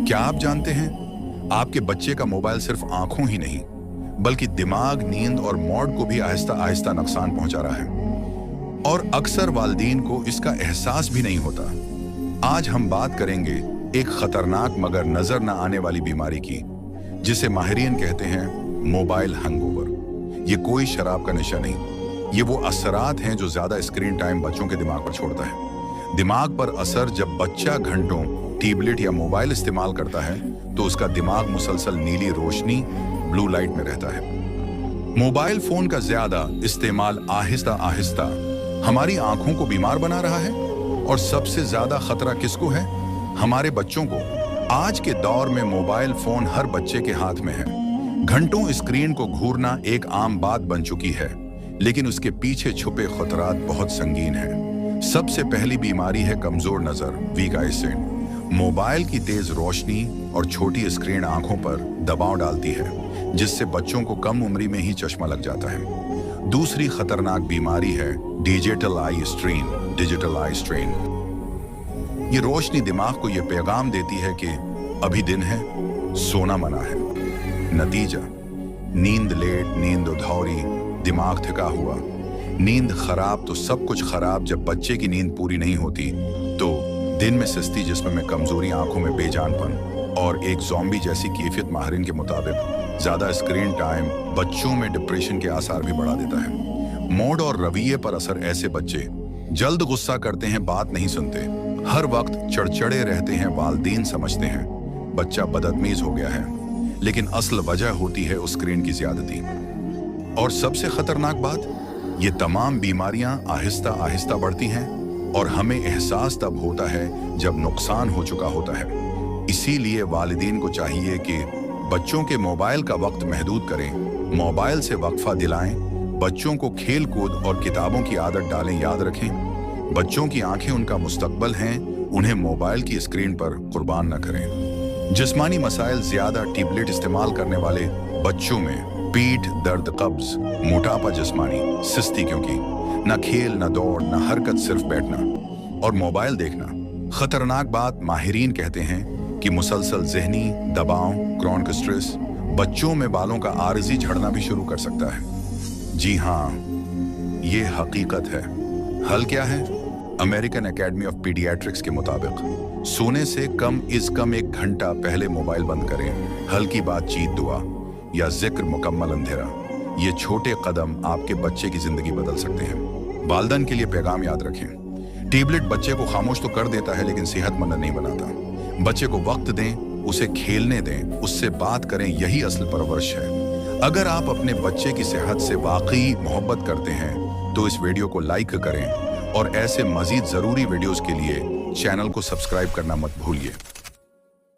क्या आप जानते हैं, आपके बच्चे का मोबाइल सिर्फ आंखों ही नहीं बल्कि दिमाग, नींद और मॉड को भी आहिस्ता आहिस्ता नुकसान पहुंचा रहा है और अक्सर वालिदैन को इसका एहसास भी नहीं होता। आज हम बात करेंगे एक खतरनाक मगर नजर न आने वाली बीमारी की, जिसे माहिरीन कहते हैं मोबाइल हैंगओवर। ये कोई शराब का नशा नहीं, ये वो असरात हैं जो ज्यादा स्क्रीन टाइम बच्चों के दिमाग पर छोड़ता है। दिमाग पर असर: जब बच्चा घंटों टैबलेट या मोबाइल इस्तेमाल करता है तो उसका दिमाग मुसलसल नीली रोशनी, ब्लू लाइट में रहता है। मोबाइल फोन का ज्यादा इस्तेमाल आहिस्ता आहिस्ता हमारी आंखों को बीमार बना रहा है और सबसे ज्यादा खतरा किसको है? हमारे बच्चों को। आज के दौर में मोबाइल फोन हर बच्चे के हाथ में है। घंटों स्क्रीन को घूरना एक आम बात बन चुकी है, लेकिन उसके पीछे छुपे खतरात बहुत संगीन हैं। सबसे पहली बीमारी है कमजोर नजर, वीक आईसाइट। मोबाइल की तेज रोशनी और छोटी स्क्रीन आंखों पर दबाव डालती है, जिससे बच्चों को कम उम्र में ही चश्मा लग जाता है। दूसरी खतरनाक बीमारी है डिजिटल आई स्ट्रेन। ये रोशनी दिमाग को ये पैगाम देती है कि अभी दिन है, सोना मना है। नतीजा: नींद लेट, नींद उधौरी, दिमाग थका हुआ। नींद खराब तो सब कुछ खराब। जब बच्चे की नींद पूरी नहीं होती तो दिन में सुस्ती, जिस्म में कमजोरी, आंखों में बेजानपन और एक ज़ॉम्बी जैसी कैफियत। माहिरीन के मुताबिक ज्यादा स्क्रीन टाइम बच्चों में डिप्रेशन के आसार भी बढ़ा देता है। मूड और रवैये पर असर: ऐसे बच्चे जल्द गुस्सा करते हैं, बात नहीं सुनते, हर वक्त चिड़चिड़े रहते हैं। वालिदैन समझते हैं बच्चा बदतमीज हो गया है, लेकिन असल वजह होती है उस स्क्रीन की ज्यादती। और सबसे खतरनाक बात, ये तमाम बीमारियां आहिस्ता आहिस्ता बढ़ती हैं और हमें एहसास तब होता है जब नुकसान हो चुका होता है। इसीलिए वालिदैन को चाहिए कि बच्चों के मोबाइल का वक्त महदूद करें, मोबाइल से वक्फा दिलाएं, बच्चों को खेल कूद और किताबों की आदत डालें। याद रखें, बच्चों की आंखें उनका मुस्तकबल हैं, उन्हें मोबाइल की स्क्रीन पर कुर्बान न करें। जिस्मानी मसाइल: ज्यादा टैबलेट इस्तेमाल करने वाले बच्चों में पीठ दर्द, कब्ज, मोटापा, जिस्मानी सुस्ती, क्योंकि न खेल, न दौड़, न हरकत, सिर्फ बैठना और मोबाइल देखना। खतरनाक बात, माहिरीन कहते हैं कि मुसलसल ज़हनी दबाव, क्रॉनिक स्ट्रेस बच्चों में बालों का आर्जी झड़ना भी शुरू कर सकता है। जी हाँ, ये हकीकत है। हल क्या है? अमेरिकन एकेडमी ऑफ पीडियाट्रिक्स के मुताबिक सोने से कम एक घंटा पहले मोबाइल बंद करें। हल्की बातचीत, दुआ या जिक्र, मुकम्मल अंधेरा। ये छोटे कदम आपके बच्चे की जिंदगी बदल सकते हैं। वालिदैन के लिए पैगाम याद रखें: टैबलेट बच्चे को खामोश तो कर देता है, लेकिन सेहतमंद नहीं बनाता। बच्चे को वक्त दें, उसे खेलने दें, उससे बात करें, यही असल परवरिश है। अगर आप अपने बच्चे की सेहत से वाकई मोहब्बत करते हैं तो इस वीडियो को लाइक करें और ऐसे मजीद जरूरी वीडियोस के लिए चैनल को सब्सक्राइब करना मत भूलिए।